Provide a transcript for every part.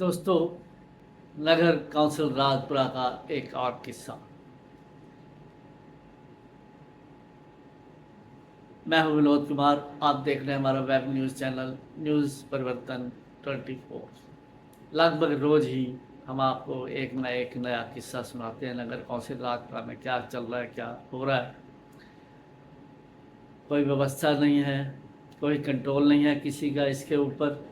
दोस्तों, नगर कौंसिल राजपुरा का एक और किस्सा। मैं हूं विनोद कुमार। आप देख रहे हैं हमारा वेब न्यूज़ चैनल न्यूज़ परिवर्तन 24। लगभग रोज़ ही हम आपको एक नया किस्सा सुनाते हैं। नगर कौंसिल राजपुरा में क्या चल रहा है, क्या हो रहा है। कोई व्यवस्था नहीं है, कोई कंट्रोल नहीं है किसी का इसके ऊपर।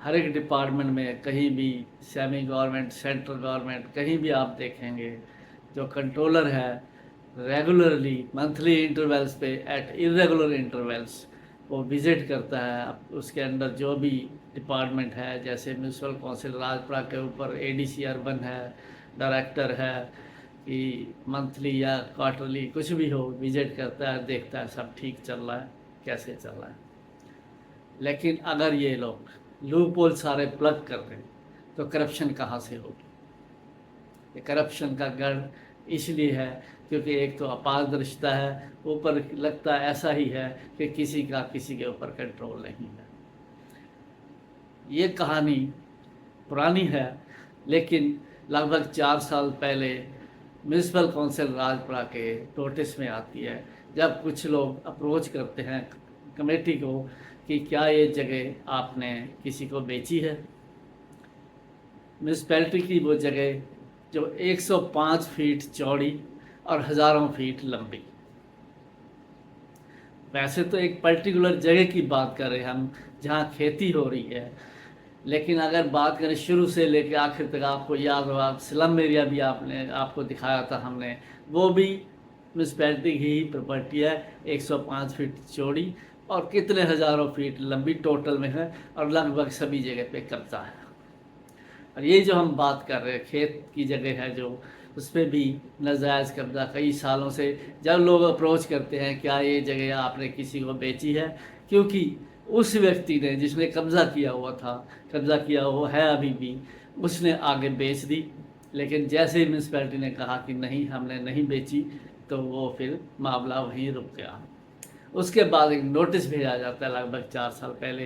हर एक डिपार्टमेंट में कहीं भी, सेमी गवर्नमेंट, सेंट्रल गवर्नमेंट, कहीं भी आप देखेंगे जो कंट्रोलर है रेगुलरली मंथली इंटरवल्स पे एट इरेगुलर इंटरवल्स वो विज़िट करता है। अब उसके अंदर जो भी डिपार्टमेंट है, जैसे म्यूनसिपल कौंसिल राजपुरा के ऊपर एडीसी अर्बन है, डायरेक्टर है, कि मंथली या क्वार्टरली कुछ भी हो विज़िट करता है, देखता है सब ठीक चल रहा है, कैसे चल रहा है। लेकिन अगर ये लोग लूप होल सारे प्लग कर दें तो करप्शन कहाँ से होगी। ये करप्शन का गढ़ इसलिए है क्योंकि एक तो अपारदर्शिता है, ऊपर लगता ऐसा ही है कि किसी का किसी के ऊपर कंट्रोल नहीं है। ये कहानी पुरानी है, लेकिन लगभग 4 साल पहले म्यूनसिपल कौंसिल राजपुरा के नोटिस में आती है, जब कुछ लोग अप्रोच करते हैं कमेटी को कि क्या ये जगह आपने किसी को बेची है। म्यूनसिपैलिटी की वो जगह जो 105 फीट चौड़ी और हज़ारों फीट लंबी। वैसे तो एक पर्टिकुलर जगह की बात कर रहे हैं हम जहाँ खेती हो रही है, लेकिन अगर बात करें शुरू से लेकर आखिर तक, आपको याद होगा स्लम एरिया भी आपको दिखाया था हमने, वो भी म्यूनसिपैलिटी की ही प्रॉपर्टी है। 105 फीट चौड़ी और कितने हज़ारों फीट लंबी टोटल में है, और लगभग सभी जगह पे कब्जा है। और ये जो हम बात कर रहे हैं खेत की जगह है जो, उस पर भी नाजायज़ कब्जा कई सालों से। जब लोग अप्रोच करते हैं क्या ये जगह आपने किसी को बेची है, क्योंकि उस व्यक्ति ने जिसने कब्ज़ा किया हुआ था, कब्ज़ा किया हुआ है अभी भी, उसने आगे बेच दी। लेकिन जैसे ही म्यूनसिपैलिटी ने कहा कि नहीं हमने नहीं बेची, तो वो फिर मामला वहीं रुक गया। उसके बाद एक नोटिस भेजा जाता है लगभग 4 साल पहले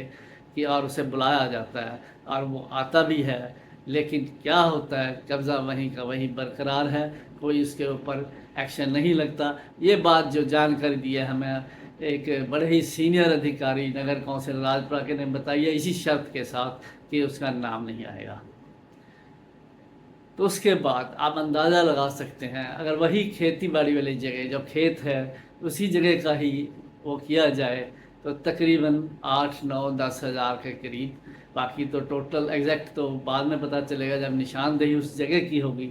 कि, और उसे बुलाया जाता है और वो आता भी है, लेकिन क्या होता है कब्ज़ा वहीं का वहीं बरकरार है, कोई उसके ऊपर एक्शन नहीं लगता। ये बात जो जानकारी दी है हमें एक बड़े ही सीनियर अधिकारी नगर कौंसिल राजपुरा के ने बताई है, इसी शर्त के साथ कि उसका नाम नहीं आएगा। तो उसके बाद आप अंदाज़ा लगा सकते हैं, अगर वही खेती बाड़ी वाली जगह जो खेत है उसी जगह का ही वो किया जाए तो तकरीबन 8, 9, 10 हज़ार के करीब। बाकी तो टोटल एग्जैक्ट तो बाद में पता चलेगा जब निशानदेही उस जगह की होगी,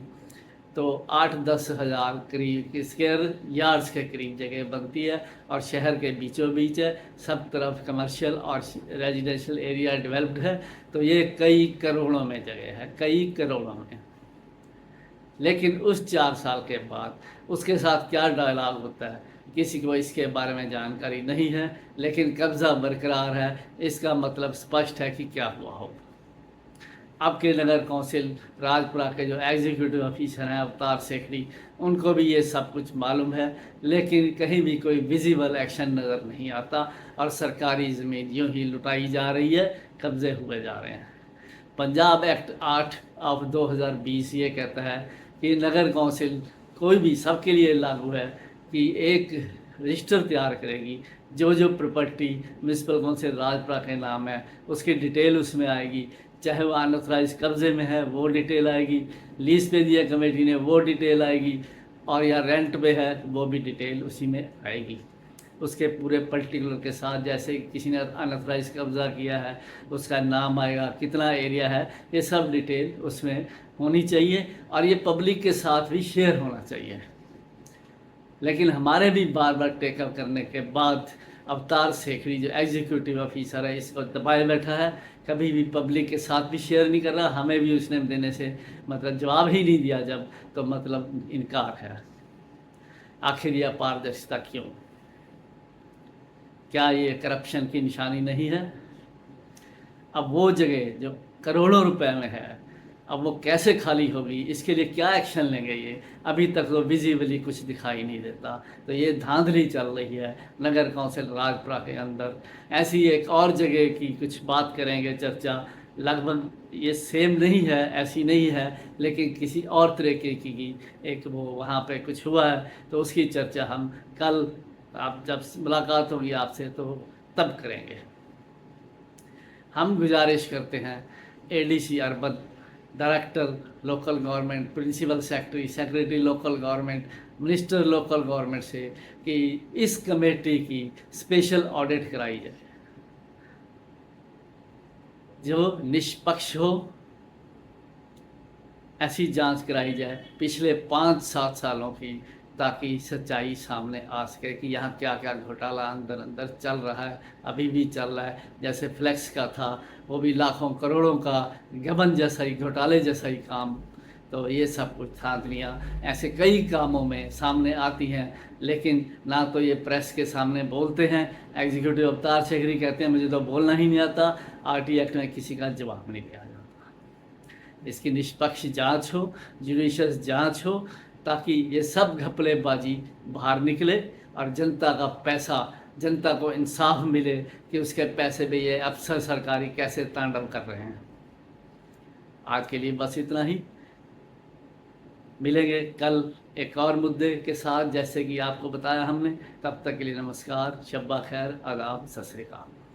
तो 8-10 हज़ार करीब स्क्वायर यार्ड्स के करीब जगह बनती है। और शहर के बीचों बीच है, सब तरफ कमर्शियल और रेजिडेंशियल एरिया डेवलप्ड है। तो ये कई करोड़ों में जगह है, कई करोड़ों में। लेकिन उस 4 साल के बाद उसके साथ क्या डायलॉग होता है किसी को इसके बारे में जानकारी नहीं है, लेकिन कब्ज़ा बरकरार है। इसका मतलब स्पष्ट है कि क्या हुआ हो। आपके नगर कौंसिल राजपुरा के जो एग्जीक्यूटिव ऑफिसर हैं अवतार सेखड़ी, उनको भी ये सब कुछ मालूम है, लेकिन कहीं भी कोई विजिबल एक्शन नज़र नहीं आता और सरकारी ज़मीन यूँ ही लुटाई जा रही है, कब्ज़े हुए जा रहे हैं। पंजाब एक्ट 8 ऑफ 2020 ये कहता है कि नगर कौंसिल कोई भी सबके लिए लागू है कि एक रजिस्टर तैयार करेगी। जो जो प्रॉपर्टी म्यूनसिपल कौंसिल राजपुरा के नाम है उसकी डिटेल उसमें आएगी, चाहे वो अनऑथराइज कब्जे में है वो डिटेल आएगी, लीज पे दिया कमेटी ने वो डिटेल आएगी, और या रेंट पे है वो भी डिटेल उसी में आएगी, उसके पूरे पर्टिकुलर के साथ। जैसे किसी ने अनऑथराइज कब्ज़ा किया है उसका नाम आएगा, कितना एरिया है, ये सब डिटेल उसमें होनी चाहिए और ये पब्लिक के साथ भी शेयर होना चाहिए। लेकिन हमारे भी बार बार टेकअप करने के बाद अवतार सेखड़ी जो एग्जीक्यूटिव ऑफिसर है इसको दबाए बैठा है, कभी भी पब्लिक के साथ भी शेयर नहीं कर रहा। हमें भी उसने देने से मतलब जवाब ही नहीं दिया जब, तो मतलब इनकार है। आखिर यह पारदर्शिता क्यों? क्या ये करप्शन की निशानी नहीं है? अब वो जगह जो करोड़ों रुपए में है, अब वो कैसे खाली होगी, इसके लिए क्या एक्शन लेंगे ये अभी तक तो विजिबली कुछ दिखाई नहीं देता। तो ये धांधली चल रही है नगर कौंसिल राजपुरा के अंदर। ऐसी एक और जगह की कुछ बात करेंगे चर्चा, लगभग ये सेम नहीं है, ऐसी नहीं है, लेकिन किसी और तरीके की एक वो वहाँ पे कुछ हुआ है, तो उसकी चर्चा हम कल, आप जब मुलाकात होगी आपसे तो तब करेंगे। हम गुजारिश करते हैं ADC urban, director local government, principal secretary, secretary local government, minister local government से कि इस कमेटी की स्पेशल ऑडिट कराई जाए, जो निष्पक्ष हो, ऐसी जांच कराई जाए पिछले 5-7 सालों की, ताकि सच्चाई सामने आ सके कि यहाँ क्या क्या घोटाला अंदर अंदर चल रहा है, अभी भी चल रहा है। जैसे फ्लैक्स का था, वो भी लाखों करोड़ों का गबन जैसा ही, घोटाले जैसा ही काम। तो ये सब कुछ धांधलियाँ ऐसे कई कामों में सामने आती हैं, लेकिन ना तो ये प्रेस के सामने बोलते हैं। एग्जीक्यूटिव अवतार शेखरी कहते हैं मुझे तो बोलना ही नहीं आता, आरटी एक्ट में किसी का जवाब नहीं दिया जाता। इसकी निष्पक्ष जांच हो, जुडिशियस जांच हो, ताकि ये सब घपलेबाजी बाहर निकले और जनता का पैसा, जनता को इंसाफ मिले कि उसके पैसे में ये अफसर सरकारी कैसे तांडव कर रहे हैं। आज के लिए बस इतना ही। मिलेंगे कल एक और मुद्दे के साथ, जैसे कि आपको बताया हमने। तब तक के लिए नमस्कार, शब्बा खैर, आदाब, सत श्री अकाल।